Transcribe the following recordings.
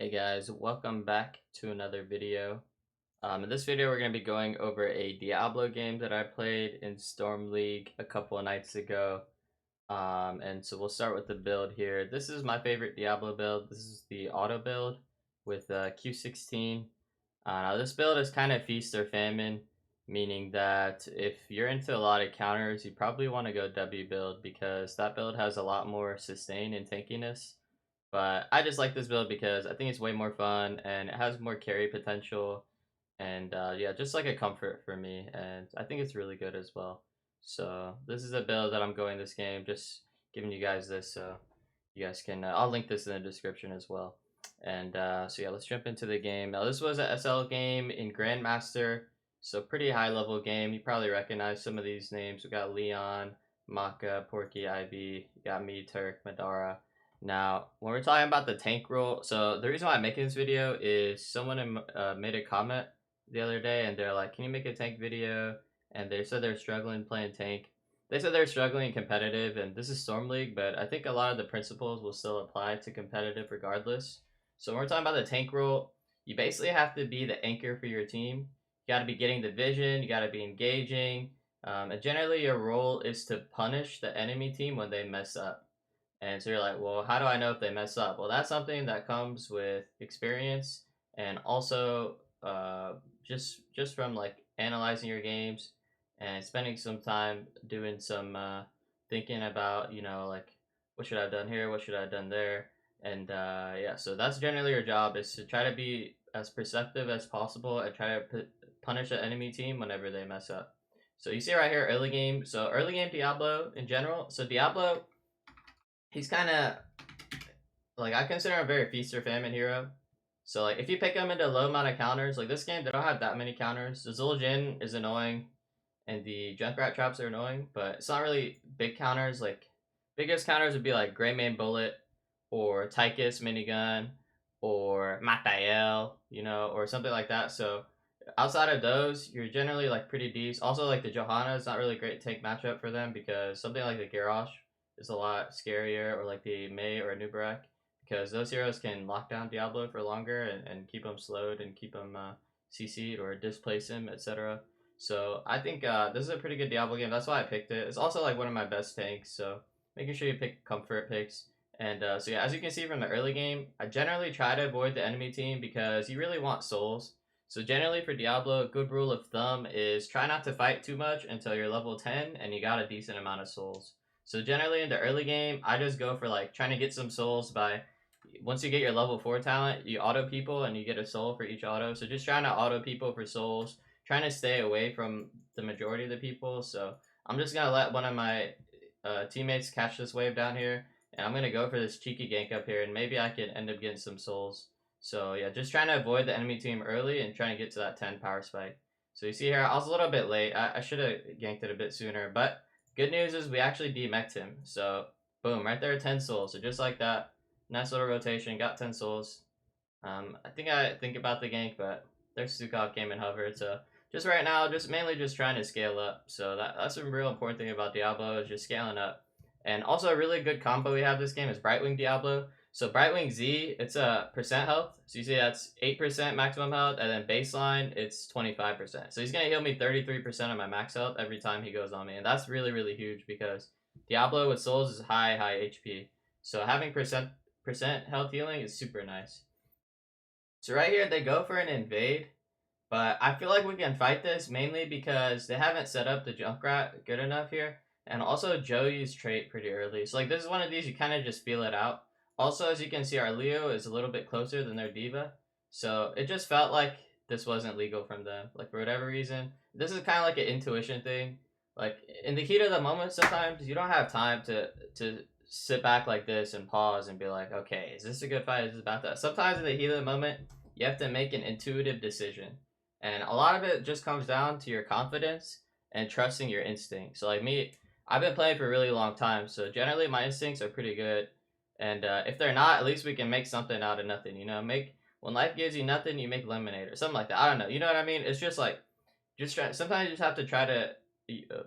Hey guys, welcome back to another video. In this video, we're going to be going over a Diablo game that I played in Storm League a couple of nights ago. And so we'll start with the build here. This is my favorite Diablo build. This is the auto build with Q16. Now this build is kind of feast or famine, meaning that if you're into a lot of counters, you probably want to go W build because that build has a lot more sustain and tankiness. But I just like this build because I think it's way more fun and it has more carry potential. And yeah, just like a comfort for me. And I think it's really good as well. So this is a build that I'm going this game. Just giving you guys this so you guys can, I'll link this in the description as well. And so yeah, let's jump into the game. Now this was a SL game in Grandmaster. So pretty high level game. You probably recognize some of these names. We got Leon, Maka, Porky, IB. You got me, Turk, Madara. Now, when we're talking about the tank role, so the reason why I'm making this video is someone made a comment the other day and they're like, can you make a tank video? And they said they're struggling playing tank. They said they're struggling competitive, and this is Storm League, but I think a lot of the principles will still apply to competitive regardless. So when we're talking about the tank role, you basically have to be the anchor for your team. You got to be getting the vision, you got to be engaging, and generally your role is to punish the enemy team when they mess up. And so you're like, well, how do I know if they mess up? Well, that's something that comes with experience and also just from like analyzing your games and spending some time doing some thinking about, like what should I have done here, what should I have done there, and yeah. So that's generally your job is to try to be as perceptive as possible and try to punish the enemy team whenever they mess up. So you see right here, early game. So early game Diablo in general. So Diablo, he's kind of like I consider him a very feast or famine hero. So like if you pick him into low amount of counters, like this game they don't have that many counters. The Zul'jin is annoying, and the Junkrat traps are annoying, but it's not really big counters. Like biggest counters would be like Greymane Bullet or Tychus Minigun or Matael, or something like that. So outside of those, you're generally like pretty decent. Also, like the Johanna is not really a great tank matchup for them because something like the Garrosh is a lot scarier, or like the Mei or Nubarak, because those heroes can lock down Diablo for longer and keep him slowed and keep him CC'd or displace him, etc. So I think this is a pretty good Diablo game. That's why I picked it. It's also like one of my best tanks. So making sure you pick comfort picks. And so yeah, as you can see from the early game, I generally try to avoid the enemy team because you really want souls. So generally for Diablo, a good rule of thumb is try not to fight too much until you're level 10 and you got a decent amount of souls. So generally in the early game, I just go for like trying to get some souls by once you get your level 4 talent, you auto people and you get a soul for each auto. So just trying to auto people for souls, trying to stay away from the majority of the people. So I'm just going to let one of my teammates catch this wave down here, and I'm going to go for this cheeky gank up here, and maybe I can end up getting some souls. So yeah, just trying to avoid the enemy team early and trying to get to that 10 power spike. So you see here, I was a little bit late. I should have ganked it a bit sooner, but good news is we actually demeched him. So boom, right there, 10 souls. So just like that, nice little rotation, got 10 souls. I think about the gank, but their Sukov came and hovered. So just right now, just mainly just trying to scale up. So that's a real important thing about Diablo is just scaling up. And also a really good combo we have this game is Brightwing Diablo. So Brightwing Z, it's a percent health. So you see that's 8% maximum health, and then baseline, it's 25%. So he's going to heal me 33% of my max health every time he goes on me. And that's really, really huge because Diablo with souls is high HP. So having percent health healing is super nice. So right here, they go for an invade, but I feel like we can fight this mainly because they haven't set up the Junkrat good enough here. And also Joey's trait pretty early. So like this is one of these, you kind of just feel it out. Also, as you can see, our Leo is a little bit closer than their Diva. So it just felt like this wasn't legal from them. Like for whatever reason. This is kind of like an intuition thing. Like in the heat of the moment, sometimes you don't have time to sit back like this and pause and be like, okay, is this a good fight? Is this about that? Sometimes in the heat of the moment, you have to make an intuitive decision. And a lot of it just comes down to your confidence and trusting your instincts. So like me, I've been playing for a really long time, so generally my instincts are pretty good. And if they're not, at least we can make something out of nothing. Make when life gives you nothing, you make lemonade or something like that. I don't know. You know what I mean? It's just like just try. Sometimes you just have to try to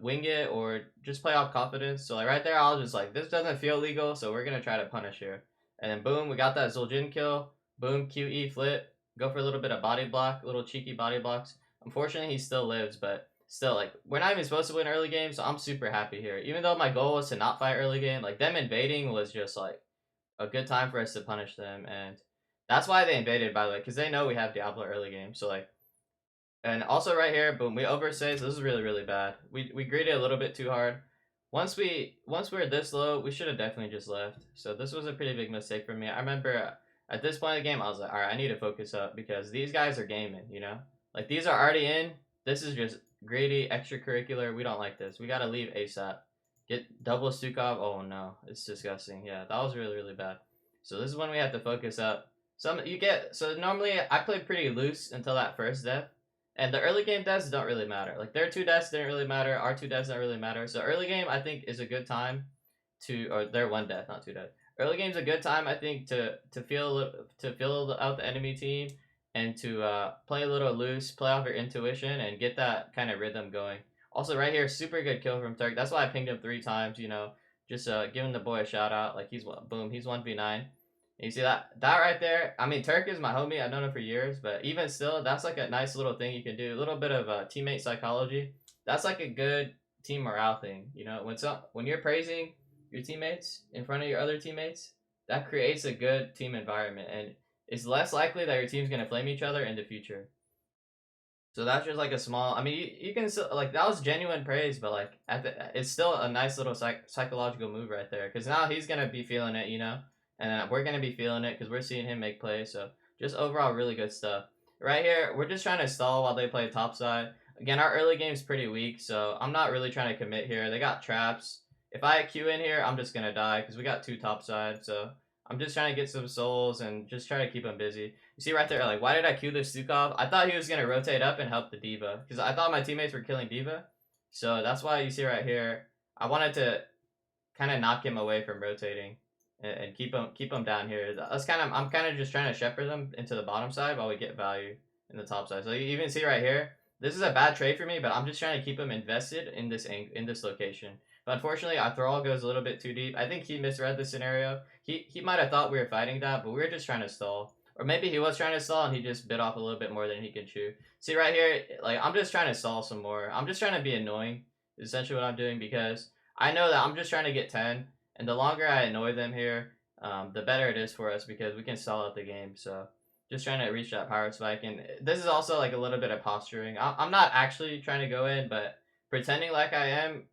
wing it or just play off confidence. So like right there, I was just like, this doesn't feel legal, so we're gonna try to punish here. And then boom, we got that Zul'jin kill. Boom, QE, flip. Go for a little bit of body block, little cheeky body blocks. Unfortunately, he still lives, but still, like, we're not even supposed to win early game, so I'm super happy here. Even though my goal was to not fight early game, like, them invading was just, like, a good time for us to punish them, and that's why they invaded, by the way, because they know we have Diablo early game, so, like, and also right here, boom, we overstay, so this is really, really bad. We greeted a little bit too hard. Once we were this low, we should have definitely just left. So this was a pretty big mistake for me. I remember at this point of the game, I was like, all right, I need to focus up because these guys are gaming, you know? Like, these are already in. This is just greedy, extracurricular. We don't like this. We got to leave ASAP. Get double Stukov. Oh, no. It's disgusting. Yeah, that was really, really bad. So this is when we have to focus up. So normally I played pretty loose until that first death. And the early game deaths don't really matter. Like, their 2 deaths didn't really matter. Our 2 deaths don't really matter. So early game, I think, is a good time to, or their 1 death, not 2 deaths. Early game's a good time, I think, to feel out the enemy team and to play a little loose, play off your intuition, and get that kind of rhythm going. Also, right here, super good kill from Turk. That's why I pinged him 3 times. You know, just giving the boy a shout out. Like, he's boom, he's 1v9. You see that right there? I mean, Turk is my homie. I've known him for years, but even still, that's like a nice little thing you can do. A little bit of teammate psychology. That's like a good team morale thing. You know, when you're praising your teammates in front of your other teammates, that creates a good team environment, and it's less likely that your team's gonna flame each other in the future. So that's just like a small. I mean, you can still, like, that was genuine praise, but like it's still a nice little psychological move right there, because now he's gonna be feeling it, you know, and we're gonna be feeling it because we're seeing him make plays. So just overall, really good stuff. Right here, we're just trying to stall while they play topside. Again, our early game's pretty weak, so I'm not really trying to commit here. They got traps. If I Q in here, I'm just gonna die because we got 2 topside. So I'm just trying to get some souls and just try to keep them busy. You see right there, like, why did I Q this Stukov? I thought he was going to rotate up and help the D.Va, because I thought my teammates were killing D.Va. So that's why you see right here, I wanted to kind of knock him away from rotating and keep him down here. I'm kind of just trying to shepherd them into the bottom side while we get value in the top side. So you even see right here, this is a bad trade for me, but I'm just trying to keep him invested in this location. But unfortunately, our thrall goes a little bit too deep. I think he misread the scenario. He might have thought we were fighting that, but we were just trying to stall. Or maybe he was trying to stall and he just bit off a little bit more than he could chew. See right here, like, I'm just trying to stall some more. I'm just trying to be annoying, is essentially what I'm doing, because I know that I'm just trying to get 10, and the longer I annoy them here, the better it is for us, because we can stall out the game. So just trying to reach that power spike, and this is also like a little bit of posturing. I'm not actually trying to go in, but pretending like I am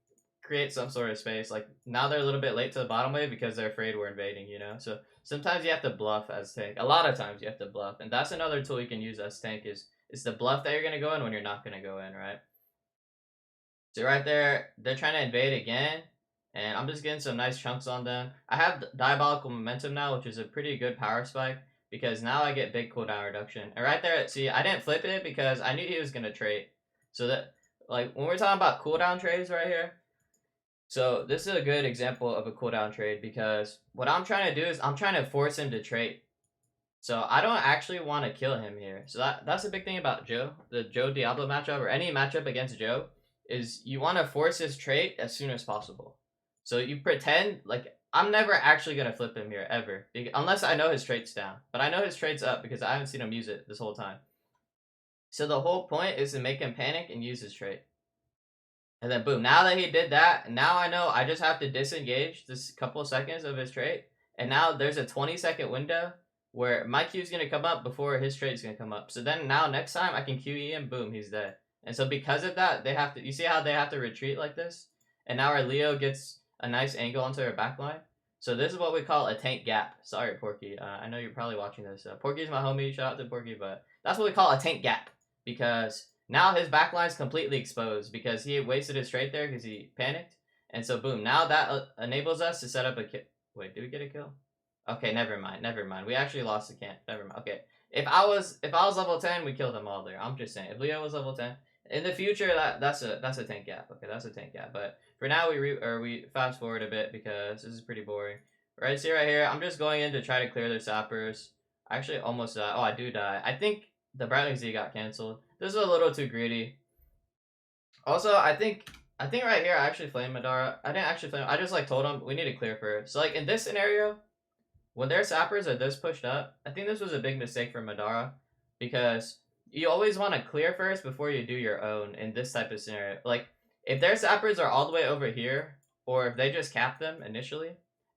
create some sort of space. Like, now they're a little bit late to the bottom wave because they're afraid we're invading, you know? So sometimes you have to bluff as tank. A lot of times you have to bluff, and that's another tool you can use as tank is the bluff that you're going to go in when you're not going to go in, right? So right there, they're trying to invade again, and I'm just getting some nice chunks on them. I have Diabolical Momentum now, which is a pretty good power spike, because now I get big cooldown reduction. And right there, see, I didn't flip it because I knew he was going to trade. So that, like, when we're talking about cooldown trades right here, so this is a good example of a cooldown trade, because what I'm trying to do is I'm trying to force him to trade. So I don't actually want to kill him here. So that's the big thing about Joe, the Joe Diablo matchup, or any matchup against Joe, is you want to force his trait as soon as possible. So you pretend, like, I'm never actually going to flip him here, ever, unless I know his trait's down. But I know his trait's up because I haven't seen him use it this whole time. So the whole point is to make him panic and use his trait. And then boom, now that he did that, now I know I just have to disengage this couple of seconds of his trait. And now there's a 20-second window where my Q is going to come up before his trait is going to come up. So then now next time I can QE him, boom, he's dead. And so because of that, they have to, you see how they have to retreat like this? And now our Leo gets a nice angle onto her backline. So this is what we call a tank gap. Sorry, Porky. I know you're probably watching this. Porky's my homie. Shout out to Porky. But that's what we call a tank gap, because now his backline's completely exposed because he wasted his trait there because he panicked. And so boom, now that enables us to set up a kill. Wait, did we get a kill? Okay, never mind. We actually lost the camp. Never mind. Okay. If I was level 10, we killed them all there. I'm just saying. If Leo was level 10, in the future that's a tank gap. Okay, that's a tank gap. But for now we fast forward a bit because this is pretty boring. Right, see right here, I'm just going in to try to clear their sappers. I actually almost died. Oh, I do die. I think the Brightling Z got canceled. This is a little too greedy. Also, I think right here I actually flamed Madara. I didn't actually flame him. I just, like, told him we need to clear first. So, like, in this scenario, when their sappers are this pushed up, I think this was a big mistake for Madara, because you always want to clear first before you do your own in this type of scenario. Like, if their sappers are all the way over here, or if they just cap them initially,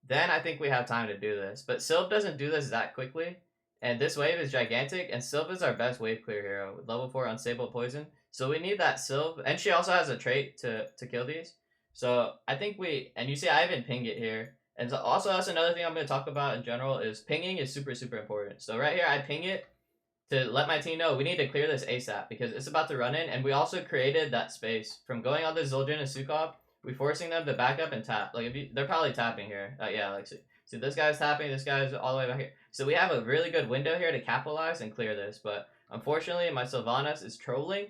then I think we have time to do this. But Sylve doesn't do this that quickly, and this wave is gigantic, and Sylve is our best wave clear hero with level 4 unstable poison. So we need that Sylve, and she also has a trait to kill these. So I think and you see I even ping it here. And so also that's another thing I'm going to talk about in general is pinging is super, super important. So right here I ping it to let my team know we need to clear this ASAP because it's about to run in. And we also created that space from going on the Zul'jin and Sukov. We forcing them to back up and tap. Like, they're probably tapping here. Yeah, like, see this guy's tapping, this guy's all the way back here. So we have a really good window here to capitalize and clear this. But unfortunately, my Sylvanas is trolling,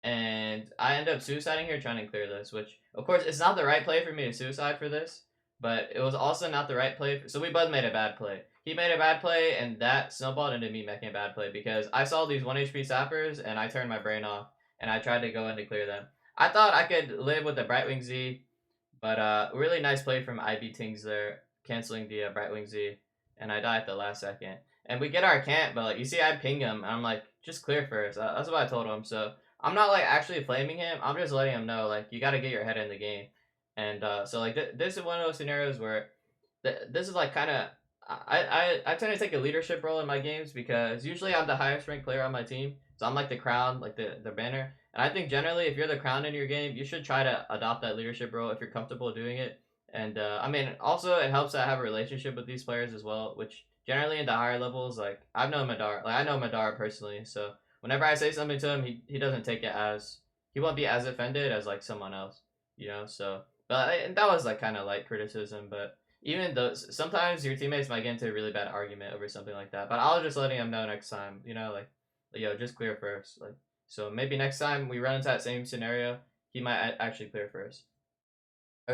and I end up suiciding here trying to clear this, which, of course, it's not the right play for me to suicide for this, but it was also not the right play. So we both made a bad play. He made a bad play, and that snowballed into me making a bad play because I saw these 1 HP sappers, and I turned my brain off, and I tried to go in to clear them. I thought I could live with the Brightwing Z, but really nice play from IB Tings there, canceling the Brightwing Z, and I die at the last second. And we get our camp, but like, you see I ping him, and I'm like, just clear first. That's what I told him, so I'm not like actually flaming him. I'm just letting him know like you got to get your head in the game. And so like this is one of those scenarios where this is like kind of I tend to take a leadership role in my games because usually I'm the highest ranked player on my team. So I'm like the crown, like the banner. And I think generally if you're the crown in your game, you should try to adopt that leadership role if you're comfortable doing it. And I mean, also it helps that I have a relationship with these players as well, which generally in the higher levels, like I've known Madara, like I know Madara personally, so whenever I say something to him, he doesn't take it as he won't be as offended as like someone else, you know. So, but that was like kind of light criticism. But even though sometimes your teammates might get into a really bad argument over something like that, but I'll just letting him know next time, you know, like yo, just clear first, like so maybe next time we run into that same scenario, he might actually clear first.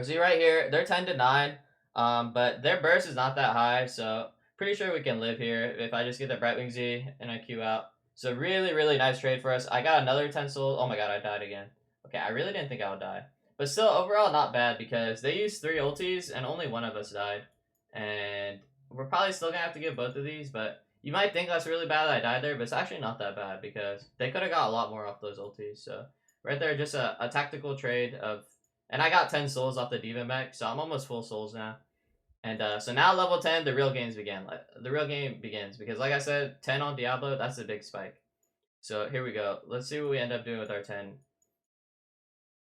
See right here, they're 10 to 9, but their burst is not that high, so pretty sure we can live here if I just get the Brightwing Z and I Q out. So really, really nice trade for us. I got another 10 souls. Oh my god, I died again. Okay, I really didn't think I would die. But still, overall, not bad because they used 3 ultis and only one of us died. And we're probably still going to have to get both of these, but you might think that's really bad that I died there, but it's actually not that bad because they could have got a lot more off those ultis. So right there, just a tactical trade of... And I got 10 souls off the Diva mech, so I'm almost full souls now. And so now level 10, the real games begin. The real game begins because, like I said, 10 on Diablo, that's a big spike. So here we go. Let's see what we end up doing with our 10.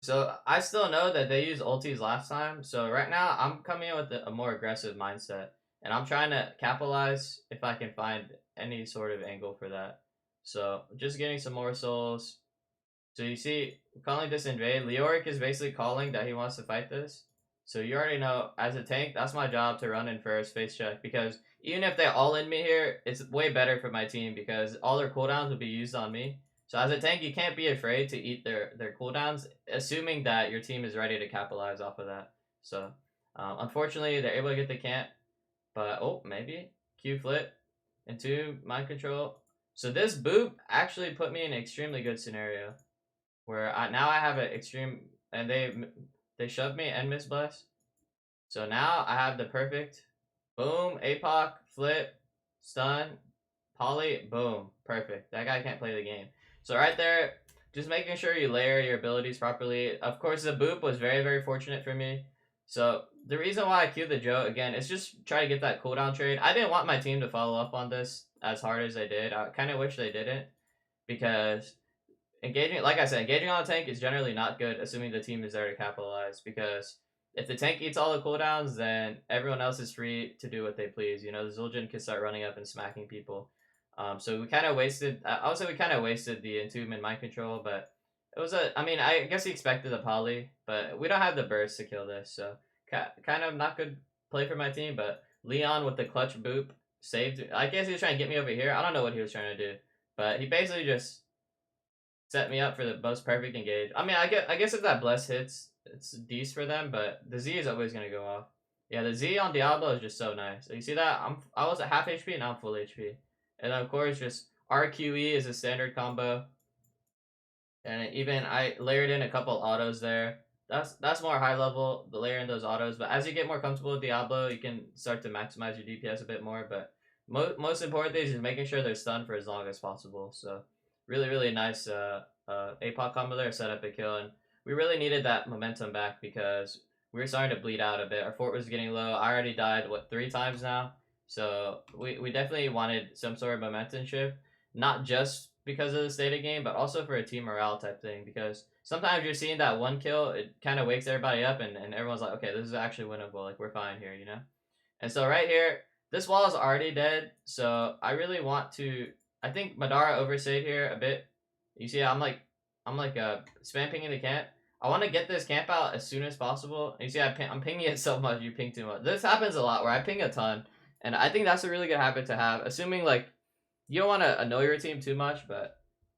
So I still know that they used ultis last time. So right now I'm coming in with a more aggressive mindset, and I'm trying to capitalize if I can find any sort of angle for that. So just getting some more souls. So you see, calling this invade, Leoric is basically calling that he wants to fight this. So you already know, as a tank, that's my job to run in first, face check, because even if they all in me here, it's way better for my team because all their cooldowns will be used on me. So as a tank, you can't be afraid to eat their cooldowns, assuming that your team is ready to capitalize off of that. So unfortunately, they're able to get the camp, but oh, maybe Q flip into mind control. So this boop actually put me in an extremely good scenario where now I have an extreme, and they shoved me and miss bless. So now I have the perfect boom, APOC, flip, stun, poly, boom, perfect. That guy can't play the game. So right there, just making sure you layer your abilities properly. Of course, the boop was very, very fortunate for me. So the reason why I queued the Joe, again, is just try to get that cooldown trade. I didn't want my team to follow up on this as hard as they did. I kind of wish they didn't, because engaging, like I said, engaging on a tank is generally not good, assuming the team is there to capitalize, because if the tank eats all the cooldowns, then everyone else is free to do what they please. You know, the Zul'jin can start running up and smacking people. So we kind of wasted, I would say we kind of wasted the Entomb and mind control, but it was I mean, I guess he expected the poly, but we don't have the burst to kill this, so kind of not good play for my team, but Leon with the clutch boop saved. I guess he was trying to get me over here. I don't know what he was trying to do, but he basically just set me up for the most perfect engage. I mean, I guess if that bless hits, it's decent for them, but the Z is always gonna go off. Yeah, the Z on Diablo is just so nice. You see that? I was at half HP and now I'm full HP. And then of course just RQE is a standard combo. And even I layered in a couple autos there. that's more high level, the layer in those autos. But as you get more comfortable with Diablo, you can start to maximize your DPS a bit more. But most important thing is just making sure they're stunned for as long as possible. So really nice APOC combo there, set up a kill, and we really needed that momentum back because we were starting to bleed out a bit. Our fort was getting low. I already died 3 times now, so we definitely wanted some sort of momentum shift, not just because of the state of game, but also for a team morale type thing. Because sometimes you're seeing that one kill, it kind of wakes everybody up, and everyone's like, okay, this is actually winnable. Like, we're fine here, you know? And so right here, this wall is already dead, so I really want to. I think Madara overstayed here a bit. You see, I'm like spam pinging the camp. I want to get this camp out as soon as possible. You see, I'm pinging it so much, you ping too much. This happens a lot where I ping a ton, and I think that's a really good habit to have. Assuming like you don't want to annoy your team too much, but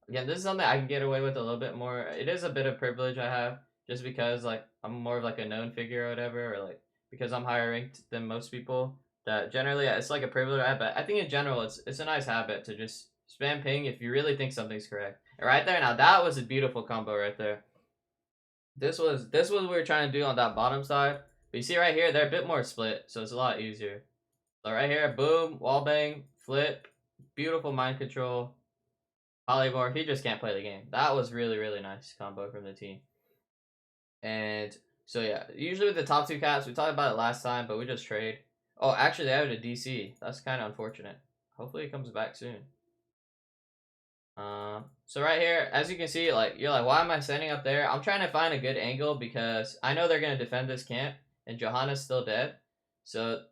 again, this is something I can get away with a little bit more. It is a bit of privilege I have, just because like I'm more of like a known figure or whatever, or like because I'm higher ranked than most people. That generally it's like a privilege I have, but I think in general it's a nice habit to just spam ping if you really think something's correct. And right there, now that was a beautiful combo right there. This was what we were trying to do on that bottom side. But you see right here, they're a bit more split, so it's a lot easier. So right here, boom, wall bang, flip, beautiful mind control. Polymorph, he just can't play the game. That was really nice combo from the team. And so yeah, usually with the top 2 caps, we talked about it last time, but we just trade. Oh, actually they added a DC. That's kind of unfortunate. Hopefully it comes back soon. So right here, as you can see, like you're like, why am I standing up there? I'm trying to find a good angle because I know they're gonna defend this camp, and Johanna's still dead. So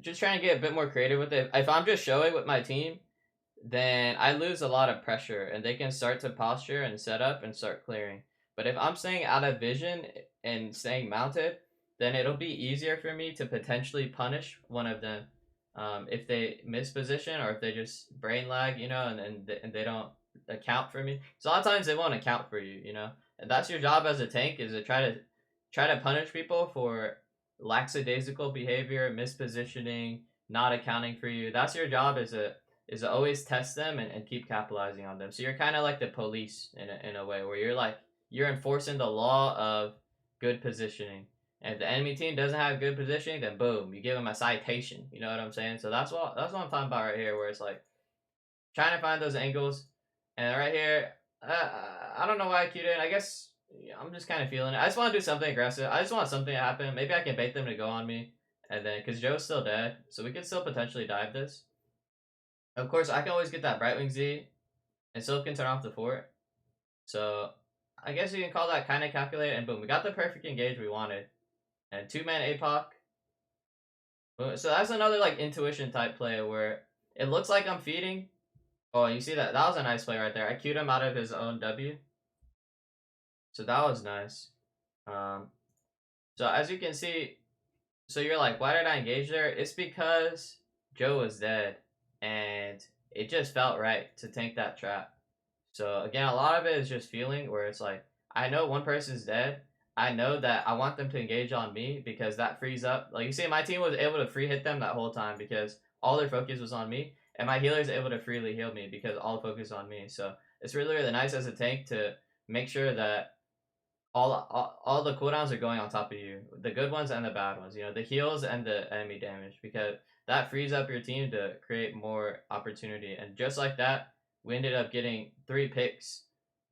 just trying to get a bit more creative with it. If I'm just showing with my team, then I lose a lot of pressure and they can start to posture and set up and start clearing. But if I'm staying out of vision and staying mounted, then it'll be easier for me to potentially punish one of them if they miss position or if they just brain lag, you know, and they don't account for me. So a lot of times they won't account for you, you know, and that's your job as a tank, is to try to punish people for lackadaisical behavior, mispositioning, not accounting for you. That's your job as a is to always test them and keep capitalizing on them. So you're kind of like the police in a way, where you're like you're enforcing the law of good positioning. And if the enemy team doesn't have good positioning, then boom, you give them a citation. You know what I'm saying? So that's what I'm talking about right here, where it's like trying to find those angles. And right here, I don't know why I queued in. I guess I'm just kind of feeling it. I just want to do something aggressive. I just want something to happen. Maybe I can bait them to go on me, and then because Joe's still dead, so we could still potentially dive this. Of course, I can always get that Brightwing Z, and still can turn off the fort. So I guess you can call that kind of calculated. And boom, we got the perfect engage we wanted. And 2-man APOC. So that's another like intuition type play where it looks like I'm feeding. Oh, you see that? That was a nice play right there. I queued him out of his own W. So that was nice. So as you can see, so you're like, why did I engage there? It's because Joe was dead, and it just felt right to tank that trap. So again, a lot of it is just feeling, where it's like, I know one person's dead. I know that I want them to engage on me because that frees up. Like you see, my team was able to free hit them that whole time because all their focus was on me, and my healer's able to freely heal me because all the focus on me. So it's really nice as a tank to make sure that all the cooldowns are going on top of you, the good ones and the bad ones, you know, the heals and the enemy damage, because that frees up your team to create more opportunity. And just like that, we ended up getting 3 picks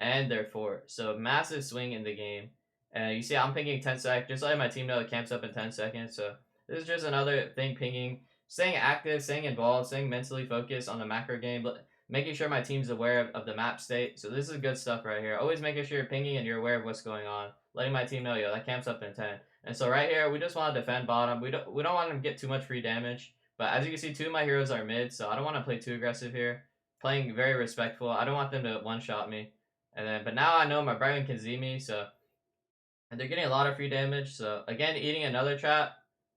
and their 4, so massive swing in the game. And you see I'm pinging 10 seconds, just like my team know it camps up in 10 seconds. So this is just another thing, pinging, staying active, staying involved, staying mentally focused on the macro game, but making sure my team's aware of the map state. So this is good stuff right here. Always making sure you're pinging and you're aware of what's going on. Letting my team know, yo, that camp's up in 10. And so right here, we just want to defend bottom. We don't want them to get too much free damage. But as you can see, 2 of my heroes are mid, so I don't want to play too aggressive here. Playing very respectful. I don't want them to one-shot me. But now I know my Brightwing can Z me, so and they're getting a lot of free damage. So again, eating another trap.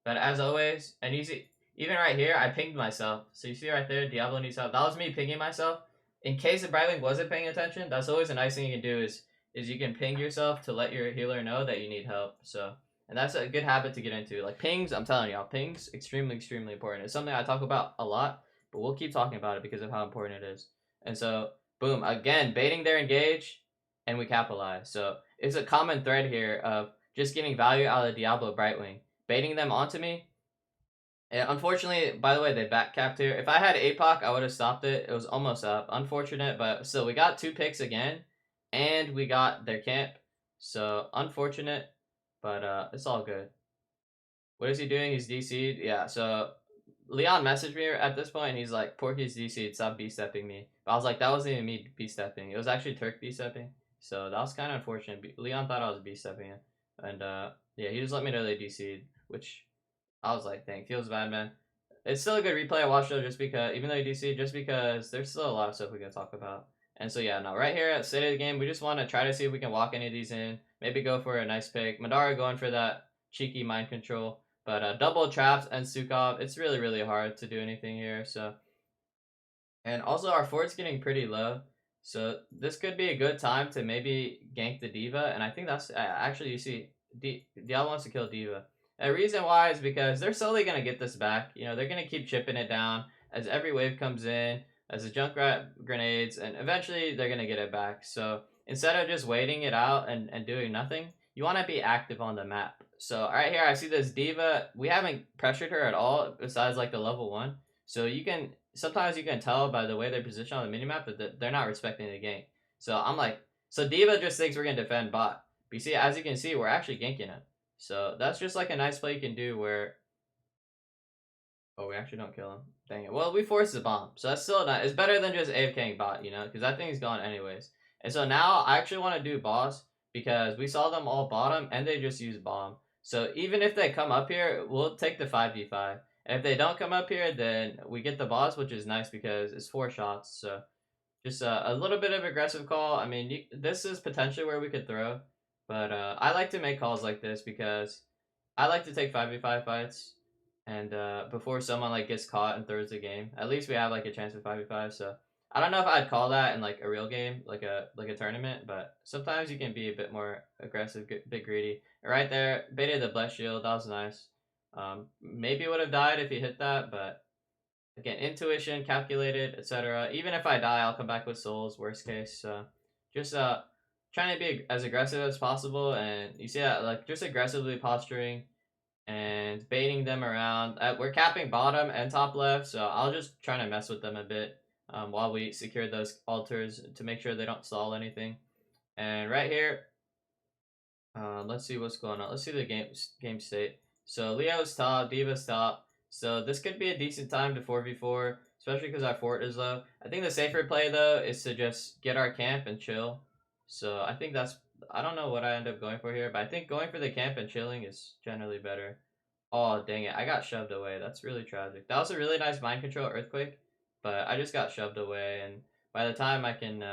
But as always, and you see, even right here, I pinged myself. So you see right there, Diablo needs help. That was me pinging myself. In case the Brightwing wasn't paying attention, that's always a nice thing you can do is you can ping yourself to let your healer know that you need help. So, and that's a good habit to get into. Like pings, I'm telling y'all, pings, extremely important. It's something I talk about a lot, but we'll keep talking about it because of how important it is. And so, boom, again, baiting their engage, and we capitalize. So it's a common thread here of just getting value out of the Diablo Brightwing, baiting them onto me. And unfortunately, by the way, they back capped here. If I had APOC, I would have stopped it. It was almost up. Unfortunate, but still, we got 2 picks again, and we got their camp. So unfortunate, but it's all good. What is he doing? He's DC'd. Yeah. So Leon messaged me at this point, and he's like, "Porky's DC'd. Stop B-stepping me." But I was like, "That wasn't even me B-stepping. It was actually Turk B-stepping." So that was kind of unfortunate. Leon thought I was B-stepping him, and yeah, he just let me know they DC'd, which I was like, dang, feels bad, man. It's still a good replay I watched though, just because, even though you DC, just because there's still a lot of stuff we can talk about. And so yeah, no, right here at state of the game, we just want to try to see if we can walk any of these in. Maybe go for a nice pick. Madara going for that cheeky mind control, but double traps and Sukov, it's really really hard to do anything here. So, and also our fort's getting pretty low, so this could be a good time to maybe gank the diva. And I think that's actually, you see, Diablo wants to kill diva. The reason why is because they're slowly going to get this back. You know, they're going to keep chipping it down as every wave comes in, as the Junkrat grenades, and eventually they're going to get it back. So instead of just waiting it out and doing nothing, you want to be active on the map. So right here, I see this diva. We haven't pressured her at all, besides like the level 1. So you can, sometimes you can tell by the way they're positioned on the minimap that they're not respecting the gank. So I'm like, so diva just thinks we're going to defend bot. But you see, as you can see, we're actually ganking it. So that's just like a nice play you can do where, oh, we actually don't kill him. Dang it. Well, we forced the bomb. So that's still not, it's better than just AFKing bot, you know, because that thing's gone anyways. And so now I actually want to do boss because we saw them all bottom and they just use bomb. So even if they come up here, we'll take the 5v5. And if they don't come up here, then we get the boss, which is nice because it's 4 shots. So just a little bit of aggressive call. I mean, this is potentially where we could throw. But I like to make calls like this because I like to take 5v5 fights, and before someone like gets caught and throws the game, at least we have like a chance of 5v5. So I don't know if I'd call that in like a real game, like a tournament, but sometimes you can be a bit more aggressive, bit greedy. Right there, baited the blessed shield. That was nice. Maybe would have died if he hit that, but again, intuition, calculated, etc. Even if I die, I'll come back with souls. Worst case, just trying to be as aggressive as possible, and you see that like just aggressively posturing and baiting them around. We're capping bottom and top left, so I'll just try to mess with them a bit while we secure those altars to make sure they don't stall anything. And right here, let's see what's going on. Let's see the game state. So Leo's top, Diva's top. So this could be a decent time to 4v4, especially because our fort is low. I think the safer play though is to just get our camp and chill. So I think that's, I don't know what I end up going for here, but I think going for the camp and chilling is generally better. Oh, dang it. I got shoved away. That's really tragic. That was a really nice mind control earthquake, but I just got shoved away, and by the time I can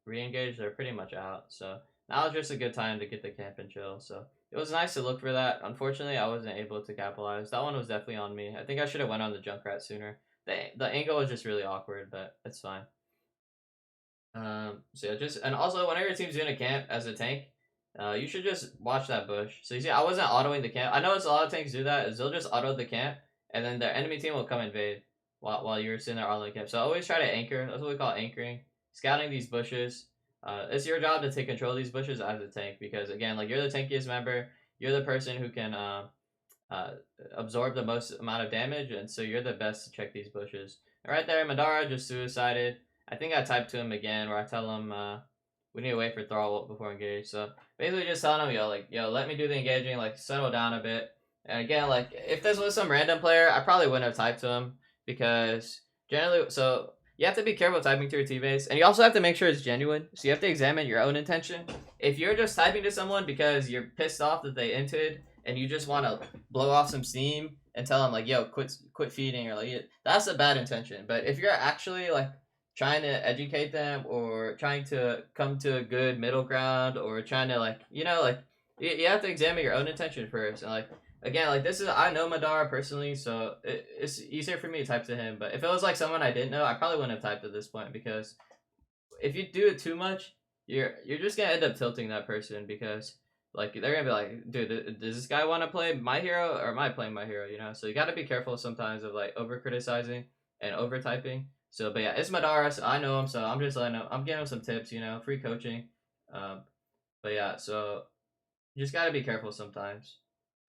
re-engage, they're pretty much out. So now is just a good time to get the camp and chill. So it was nice to look for that. Unfortunately, I wasn't able to capitalize. That one was definitely on me. I think I should have went on the Junkrat sooner. The angle was just really awkward, but it's fine. So yeah, just, and also whenever your team's doing a camp as a tank, you should just watch that bush. So you see, I wasn't autoing the camp. I know it's a lot of tanks do that. Is they'll just auto the camp, and then their enemy team will come invade while you're sitting there autoing the camp. So always try to anchor. That's what we call anchoring. Scouting these bushes. It's your job to take control of these bushes as a tank because again, like you're the tankiest member. You're the person who can absorb the most amount of damage, and so you're the best to check these bushes. And right there, Madara just suicided. I think I typed to him again where I tell him we need to wait for thrall before engage. So basically just telling him, yo, let me do the engaging, like settle down a bit. And again, like if this was some random player, I probably wouldn't have typed to him because generally, so you have to be careful typing to your teammates, and you also have to make sure it's genuine. So you have to examine your own intention. If you're just typing to someone because you're pissed off that they inted and you just want to blow off some steam and tell them like, yo, quit feeding, or like, that's a bad intention. But if you're actually like trying to educate them or trying to come to a good middle ground or trying to like, you know, like you have to examine your own intention first. And like, again, like this is, I know Madara personally, so it's easier for me to type to him. But if it was like someone I didn't know, I probably wouldn't have typed at this point because if you do it too much, you're just gonna end up tilting that person because like they're gonna be like, dude, does this guy want to play my hero or am I playing my hero? You know, so you got to be careful sometimes of like over criticizing and over typing. So, but yeah, it's Madara. So I know him, so I'm just letting him. I'm giving him some tips, you know, free coaching. But yeah, so You just gotta be careful sometimes.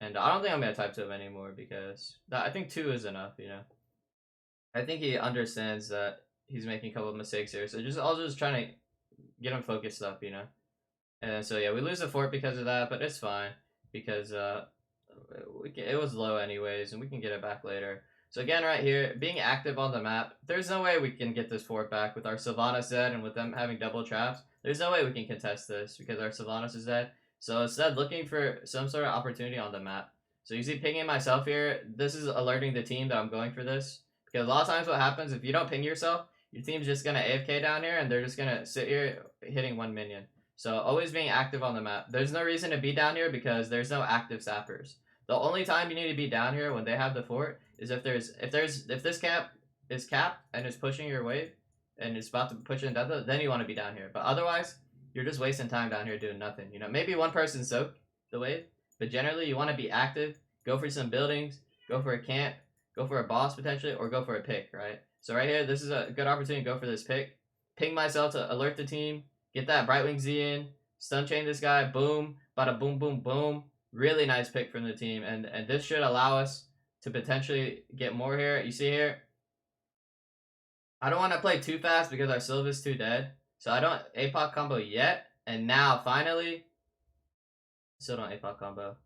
And I don't think I'm gonna type to him anymore because I think 2 is enough, you know. I think he understands that he's making a couple of mistakes here, so I'll just trying to get him focused up, you know. And so yeah, we lose the fort because of that, but it's fine because it was low anyways, and we can get it back later. So again, right here, being active on the map, there's no way we can get this fort back with our Sylvanas dead and with them having double traps. There's no way we can contest this because our Sylvanas is dead. So instead, looking for some sort of opportunity on the map. So you see pinging myself here, this is alerting the team that I'm going for this. Because a lot of times what happens, if you don't ping yourself, your team's just going to AFK down here and they're just going to sit here hitting 1 minion. So always being active on the map. There's no reason to be down here because there's no active sappers. The only time you need to be down here when they have the fort is if this camp is capped and is pushing your wave and it's about to push in death, then you want to be down here. But otherwise, you're just wasting time down here doing nothing. You know, maybe one person soak the wave, but generally you want to be active, go for some buildings, go for a camp, go for a boss potentially, or go for a pick, right? So right here, this is a good opportunity to go for this pick. Ping myself to alert the team, get that Brightwing Z in, stun chain this guy, boom, bada boom, boom, boom. Really nice pick from the team, and this should allow us to potentially get more here. You see here, I don't want to play too fast because our Sylva's too dead, so I don't APOC combo yet, and now finally, still don't APOC combo.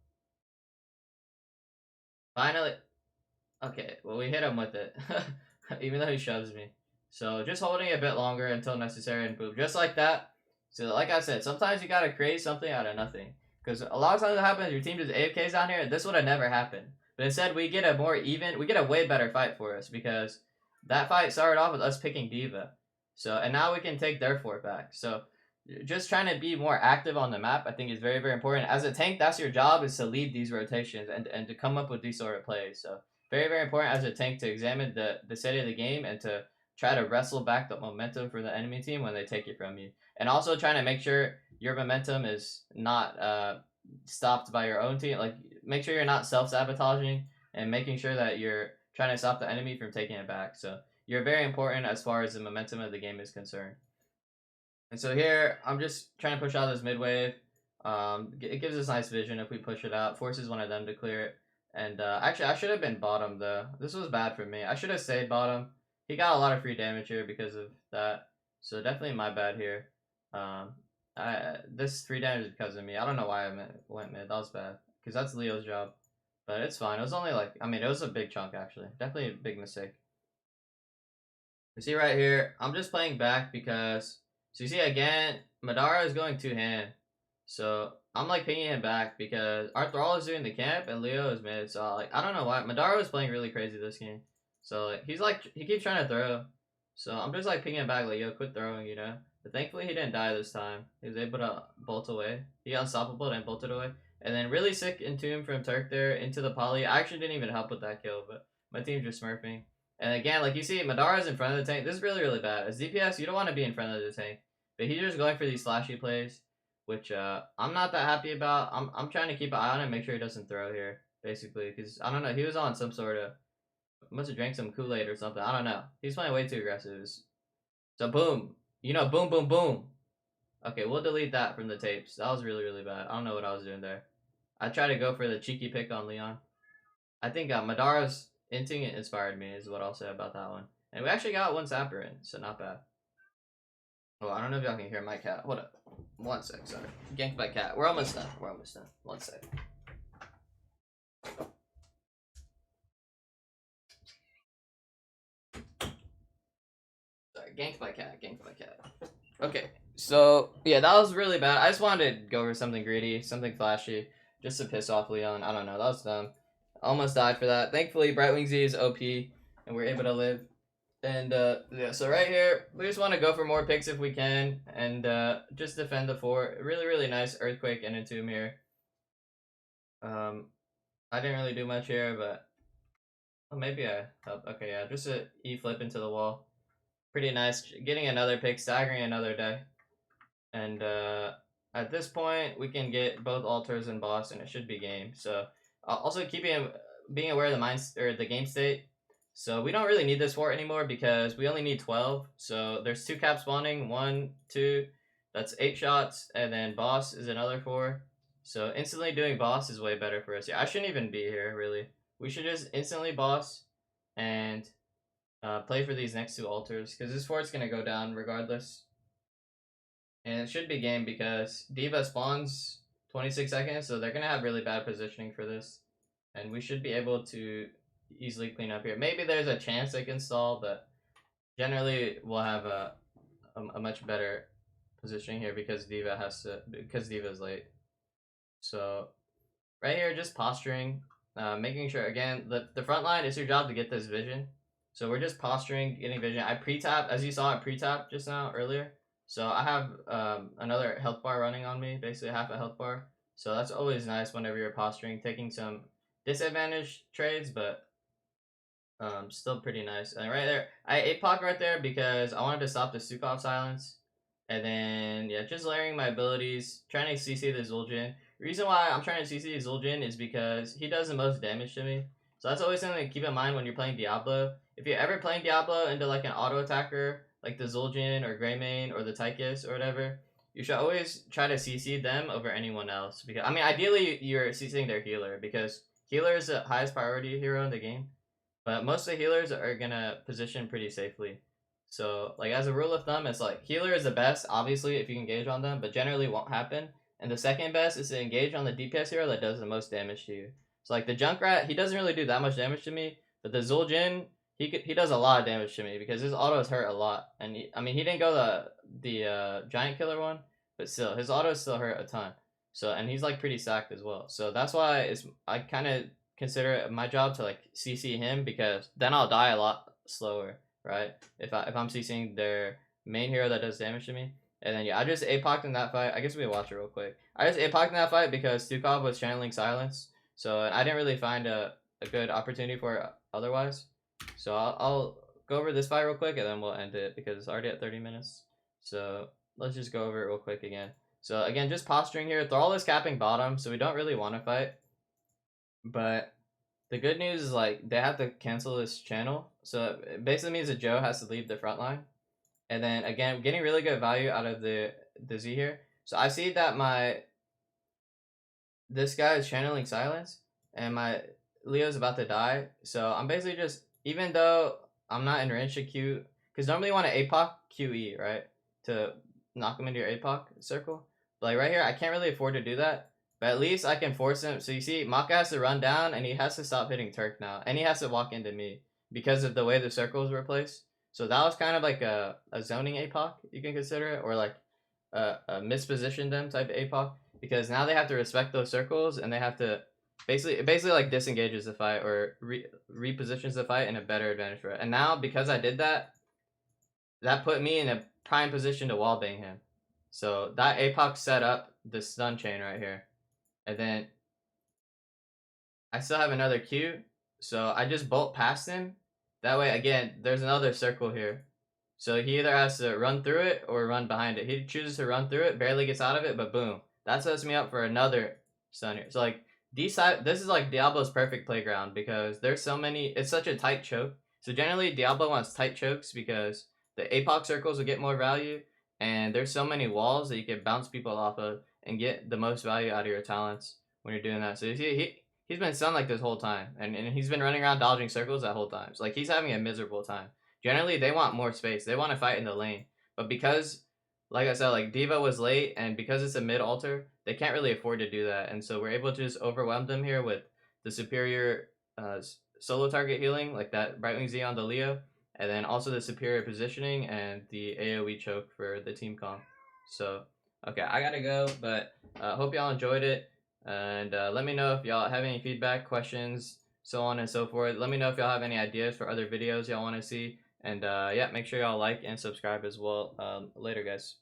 Finally, okay, well we hit him with it, even though he shoves me. So just holding it a bit longer until necessary and boom, just like that. So like I said, sometimes you gotta create something out of nothing. Because a lot of times what happens, your team just AFKs down here, this would have never happened. But instead, we get a way better fight for us because that fight started off with us picking D.Va. So, and now we can take their fort back. So, just trying to be more active on the map, I think is very, very important. As a tank, that's your job, is to lead these rotations and to come up with these sort of plays. So, very, very important as a tank to examine the state of the game and to try to wrestle back the momentum for the enemy team when they take it from you. And also trying to make sure your momentum is not stopped by your own team. Like, make sure you're not self-sabotaging and making sure that you're trying to stop the enemy from taking it back. So you're very important as far as the momentum of the game is concerned. And so here, I'm just trying to push out this mid wave. It gives us nice vision if we push it out. Forces one of them to clear it. And actually, I should have been bottom, though. This was bad for me. I should have stayed bottom. He got a lot of free damage here because of that. So definitely my bad here. This 3 damage is because of me. I don't know why I went mid. That was bad. Because that's Leo's job. But it's fine. It was only like, I mean, it was a big chunk, actually. Definitely a big mistake. You see right here, I'm just playing back because, so you see again, Madara is going 2-hand. So I'm like pinging him back because our Thrall is doing the camp and Leo is mid. So like, I don't know why. Madara was playing really crazy this game. So like, he keeps trying to throw. So I'm just like pinging him back like, yo, quit throwing, you know. But thankfully he didn't die this time. He was able to bolt away. He got unstoppable and bolted away. And then really sick entomb from Turk there into the poly. I actually didn't even help with that kill, but my team's just smurfing. And again, like you see, Madara's in front of the tank. This is really, really bad. As DPS, you don't want to be in front of the tank. But he's just going for these slashy plays, which I'm not that happy about. I'm trying to keep an eye on him, make sure he doesn't throw here, basically. Because, I don't know, he was on some sort of, must have drank some Kool-Aid or something. I don't know. He's playing way too aggressive. So boom. You know, boom, boom, boom. Okay, we'll delete that from the tapes. That was really, really bad. I don't know what I was doing there. I tried to go for the cheeky pick on Leon. I think Madara's inting inspired me is what I'll say about that one. And we actually got 1 sapper in, so not bad. Oh, I don't know if y'all can hear my cat. Hold up. 1 sec, sorry. Ganked by cat. We're almost done. 1 sec. Sorry, ganked by cat. Okay, so yeah, that was really bad. I just wanted to go for something greedy, something flashy, just to piss off Leon. I don't know, that was dumb. Almost died for that. Thankfully, Brightwing Z is OP, and we're able to live. And yeah, so right here, we just want to go for more picks if we can, and just defend the fort. Really, really nice Earthquake and Entomb here. I didn't really do much here, but well, maybe I helped. Okay, yeah, just a E flip into the wall. Pretty nice. Getting another pick, staggering another deck. And at this point, we can get both altars and boss, and it should be game. So also being aware of the game state. So we don't really need this fort anymore because we only need 12. So there's 2 caps spawning, 1, 2. That's 8 shots, and then boss is another 4. So instantly doing boss is way better for us. Yeah, I shouldn't even be here, really. We should just instantly boss and play for these next two altars, because this fort's going to go down regardless. And it should be game because D.Va spawns 26 seconds, so they're going to have really bad positioning for this. And we should be able to easily clean up here. Maybe there's a chance they can stall, but generally we'll have a much better positioning here because Diva's late. So right here, just posturing, making sure, again, the front line, is your job to get this vision. So we're just posturing, getting vision. I pre-tap, as you saw, I pre-tap just now, earlier. So I have another health bar running on me, basically half a health bar. So that's always nice whenever you're posturing, taking some disadvantage trades, but still pretty nice. And right there, I APOC right there because I wanted to stop the Sukov silence. And then, yeah, just layering my abilities, trying to CC the Zul'jin. The reason why I'm trying to CC the Zul'jin is because he does the most damage to me. So that's always something to keep in mind when you're playing Diablo. If you're ever playing Diablo into like an auto attacker, like the Zul'jin or Greymane or the Tychus or whatever, you should always try to CC them over anyone else. Because, I mean, ideally you're CCing their healer, because healer is the highest priority hero in the game. But most of the healers are gonna position pretty safely. So, like, as a rule of thumb, it's like healer is the best, obviously, if you engage on them, but generally won't happen. And the second best is to engage on the DPS hero that does the most damage to you. So, like, the Junkrat, he doesn't really do that much damage to me, but the Zul'jin, he does a lot of damage to me because his autos hurt a lot. And I mean, he didn't go the giant killer one, but still, his autos still hurt a ton. So, and he's like pretty sacked as well. So that's why I kind of consider it my job to like CC him, because then I'll die a lot slower, right? If I'm CCing their main hero that does damage to me. And then yeah, I just APOC'd in that fight. I guess we can watch it real quick. I just APOC'd in that fight because Stukov was channeling silence. So I didn't really find a good opportunity for it otherwise. So I'll go over this fight real quick and then we'll end it because it's already at 30 minutes. So let's just go over it real quick again. So again, just posturing here. Thrall is capping bottom, so we don't really want to fight. But the good news is like they have to cancel this channel, so it basically means that Joe has to leave the front line. And then again, getting really good value out of the Z here. So I see that this guy is channeling silence, and my Leo's about to die. So I'm basically just, even though I'm not in range to Q, because normally you want to APOC QE, right, to knock him into your APOC circle. But like right here, I can't really afford to do that. But at least I can force him. So you see, Maka has to run down, and he has to stop hitting Turk now. And he has to walk into me because of the way the circles were placed. So that was kind of like a zoning APOC, you can consider it, or like a misposition them type of APOC. Because now they have to respect those circles, and they have to basically like disengages the fight or repositions the fight in a better advantage for it. And now, because I did that, that put me in a prime position to wallbang him. So that APOC set up the stun chain right here. And then I still have another Q, so I just bolt past him. That way, again, there's another circle here. So he either has to run through it or run behind it. He chooses to run through it, barely gets out of it, but boom. That sets me up for another stun here. So like, this is like Diablo's perfect playground because there's so many, it's such a tight choke. So generally, Diablo wants tight chokes because the APOC circles will get more value, and there's so many walls that you can bounce people off of and get the most value out of your talents when you're doing that. So he's been stunned like this whole time, and he's been running around dodging circles that whole time. So like, he's having a miserable time. Generally, they want more space. They want to fight in the lane. But because, like I said, like D.Va was late, and because it's a mid altar, they can't really afford to do that. And so we're able to just overwhelm them here with the superior solo target healing, like that Brightwing Z on the Leo, and then also the superior positioning and the AoE choke for the team comp. So, okay, I gotta go, but hope y'all enjoyed it. And let me know if y'all have any feedback, questions, so on and so forth. Let me know if y'all have any ideas for other videos y'all want to see. And yeah, make sure y'all like and subscribe as well. Later, guys.